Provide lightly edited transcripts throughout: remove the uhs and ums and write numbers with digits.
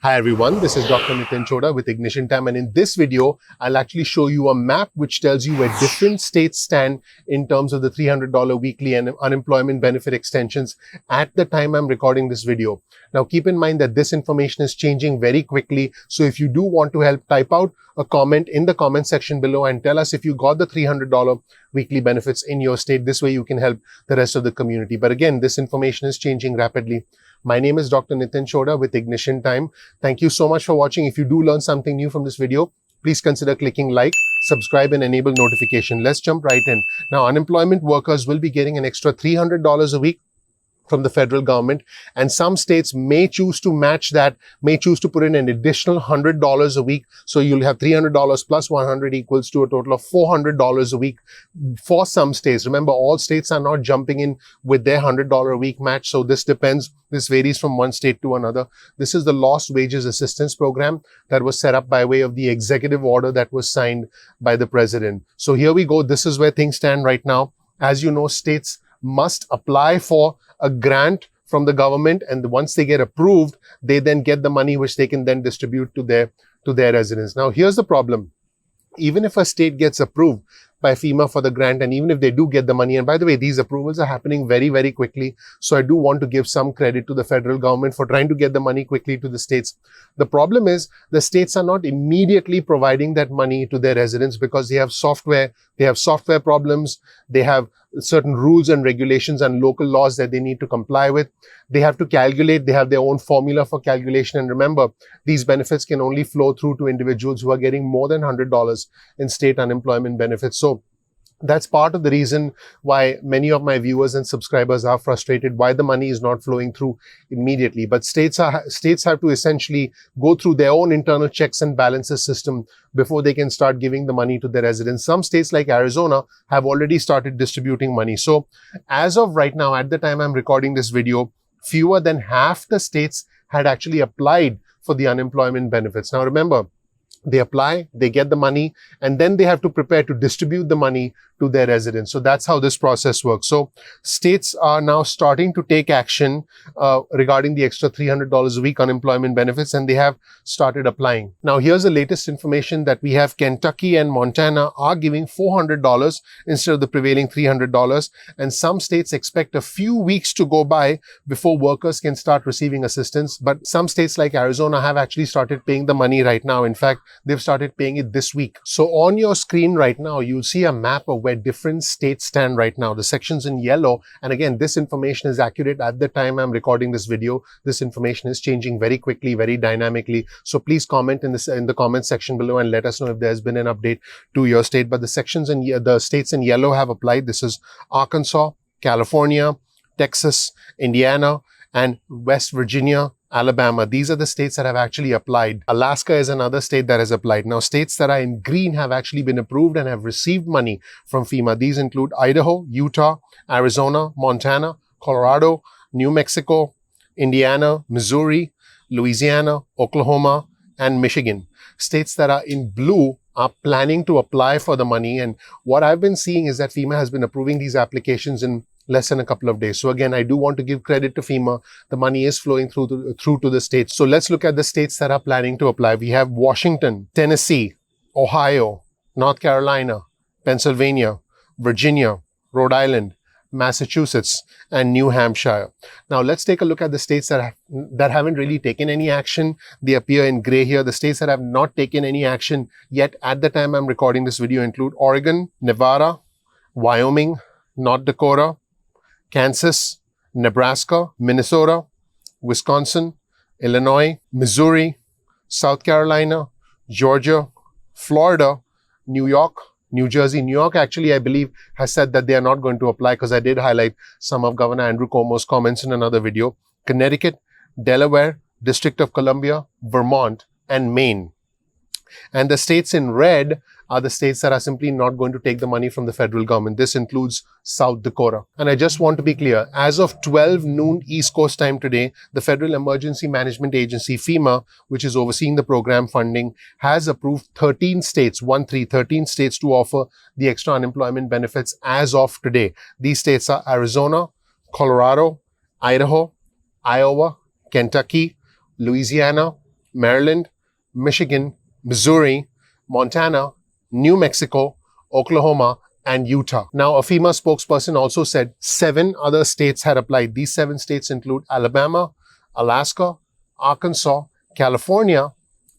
Hi everyone, this is Dr. Nitin Choda with Ignition Time, and in this video, I'll actually show you a map which tells you where different states stand in terms of the $300 weekly and unemployment benefit extensions at the time I'm recording this video. Now keep in mind that this information is changing very quickly, so if you do want to help, type out a comment in the comment section below and tell us if you got the $300 weekly benefits in your state. This way you can help the rest of the community. But again, this information is changing rapidly. My name is Dr. Nitin Choda with Ignition Time. Thank you so much for watching. If you do learn something new from this video, please consider clicking like, subscribe, and enable notification. Let's jump right in. Now, unemployment workers will be getting an extra $300 a week from the federal government, and some states may choose to match that, may choose to put in an additional $100 a week. So you'll have $300 plus 100 equals to a total of $400 a week for some states. Remember, all states are not jumping in with their $100 a week match. So this depends. This varies from one state to another. This is the Lost Wages Assistance Program that was set up by way of the executive order that was signed by the president. So here we go. This is where things stand right now. As you know, states must apply for a grant from the government, and once they get approved, they then get the money which they can then distribute to their residents. Now, here's the problem. Even if a state gets approved by FEMA for the grant, and even if they do get the money, and by the way, these approvals are happening very, very quickly. So I do want to give some credit to the federal government for trying to get the money quickly to the states. The problem is the states are not immediately providing that money to their residents because they have software problems. They have certain rules and regulations and local laws that they need to comply with. They have to calculate. They have their own formula for calculation. And remember, these benefits can only flow through to individuals who are getting more than $100 in state unemployment benefits. So that's part of the reason why many of my viewers and subscribers are frustrated why the money is not flowing through immediately. But states have to essentially go through their own internal checks and balances system before they can start giving the money to their residents. Some states like Arizona have already started distributing money. So as of right now, at the time I'm recording this video, fewer than half the states had actually applied for the unemployment benefits. Now remember, they apply, they get the money, and then they have to prepare to distribute the money to their residents. So that's how this process works. So states are now starting to take action regarding the extra $300 a week unemployment benefits, and they have started applying. Now, here's the latest information that we have. Kentucky and Montana are giving $400 instead of the prevailing $300, and some states expect a few weeks to go by before workers can start receiving assistance. But some states like Arizona have actually started paying the money right now. In fact, they've started paying it this week. So on your screen right now, you'll see a map of where different states stand right now. The sections in yellow, and again, this information is accurate at the time I'm recording this video. This information is changing very quickly, very dynamically. So please comment in the comment section below and let us know if there's been an update to your state. But the states in yellow have applied. This is Arkansas, California, Texas, Indiana, and West Virginia, Alabama. These are the states that have actually applied. Alaska is another state that has applied. Now, states that are in green have actually been approved and have received money from FEMA. These include Idaho, Utah, Arizona, Montana, Colorado, New Mexico, Indiana, Missouri, Louisiana, Oklahoma, and Michigan. States that are in blue are planning to apply for the money. And what I've been seeing is that FEMA has been approving these applications in less than a couple of days. So again, I do want to give credit to FEMA. The money is flowing through to the states. So let's look at the states that are planning to apply. We have Washington, Tennessee, Ohio, North Carolina, Pennsylvania, Virginia, Rhode Island, Massachusetts, and New Hampshire. Now let's take a look at the states that haven't really taken any action. They appear in gray here. The states that have not taken any action yet at the time I'm recording this video include Oregon, Nevada, Wyoming, North Dakota, Kansas, Nebraska, Minnesota, Wisconsin, Illinois, Missouri, South Carolina, Georgia, Florida, New York, New Jersey. New York actually, I believe, has said that they are not going to apply because I did highlight some of Governor Andrew Cuomo's comments in another video. Connecticut, Delaware, District of Columbia, Vermont, and Maine. And the states in red are the states that are simply not going to take the money from the federal government. This includes South Dakota. And I just want to be clear, as of 12 noon East Coast time today, the Federal Emergency Management Agency, FEMA, which is overseeing the program funding, has approved 13 states, 13 states to offer the extra unemployment benefits as of today. These states are Arizona, Colorado, Idaho, Iowa, Kentucky, Louisiana, Maryland, Michigan, Missouri, Montana, New Mexico, Oklahoma, and Utah. Now, a FEMA spokesperson also said 7 other states had applied. These 7 states include Alabama, Alaska, Arkansas, California,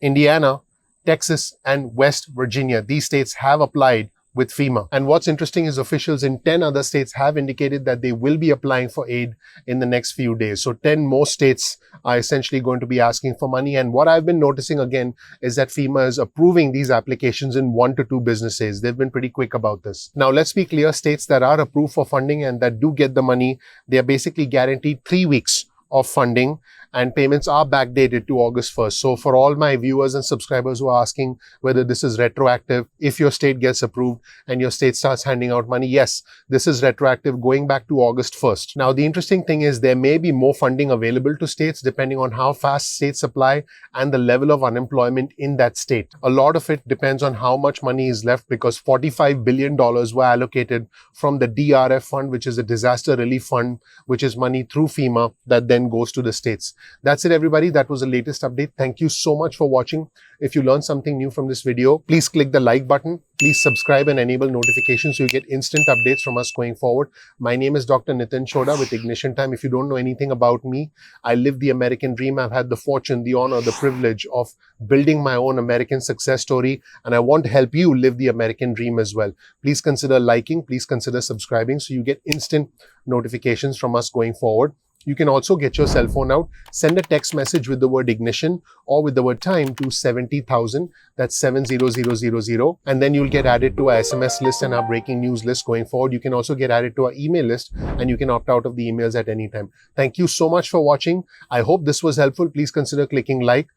Indiana, Texas, and West Virginia. These states have applied with FEMA. And what's interesting is officials in 10 other states have indicated that they will be applying for aid in the next few days. So 10 more states are essentially going to be asking for money. And what I've been noticing again is that FEMA is approving these applications in 1 to 2 business days. They've been pretty quick about this. Now, let's be clear, states that are approved for funding and that do get the money, they are basically guaranteed 3 weeks of funding, and payments are backdated to August 1st. So for all my viewers and subscribers who are asking whether this is retroactive, if your state gets approved and your state starts handing out money, yes, this is retroactive going back to August 1st. Now, the interesting thing is there may be more funding available to states depending on how fast states apply and the level of unemployment in that state. A lot of it depends on how much money is left, because $45 billion were allocated from the DRF fund, which is a disaster relief fund, which is money through FEMA that then goes to the states. That's it, everybody. That was the latest update. Thank you so much for watching. If you learned something new from this video, please click the like button. Please subscribe and enable notifications so you get instant updates from us going forward. My name is Dr. Nitin Choda with Ignition Time. If you don't know anything about me, I live the American dream. I've had the fortune, the honor, the privilege of building my own American success story, and I want to help you live the American dream as well. Please consider liking, please consider subscribing so you get instant notifications from us going forward. You can also get your cell phone out, send a text message with the word ignition or with the word time to 70,000, that's 70000, and then you'll get added to our SMS list and our breaking news list going forward. You can also get added to our email list and you can opt out of the emails at any time. Thank you so much for watching. I hope this was helpful. Please consider clicking like,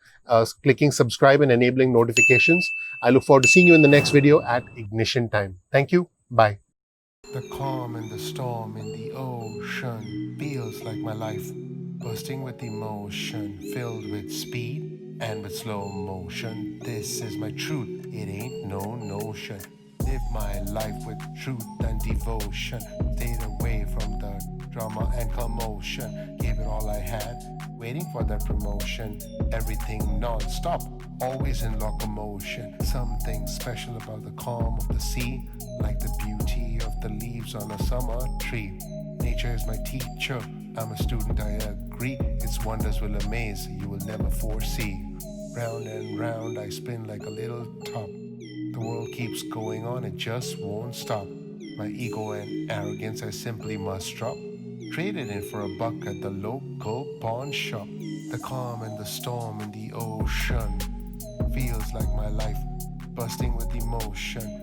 clicking subscribe and enabling notifications. I look forward to seeing you in the next video at Ignition Time. Thank you. Bye. The calm and the storm in the ocean feels like my life, bursting with emotion, filled with speed and with slow motion. This is my truth, it ain't no notion. Live my life with truth and devotion. Stayed away from the drama and commotion. Gave it all I had, waiting for that promotion. Everything non-stop, always in locomotion. Something special about the calm of the sea, like the beauty of the leaves on a summer tree. Nature is my teacher, I'm a student, I agree. Its wonders will amaze, you will never foresee. Round and round I spin like a little top. The world keeps going on, it just won't stop. My ego and arrogance I simply must drop. Trade it in for a buck at the local pawn shop. The calm and the storm in the ocean feels like my life, bursting with emotion.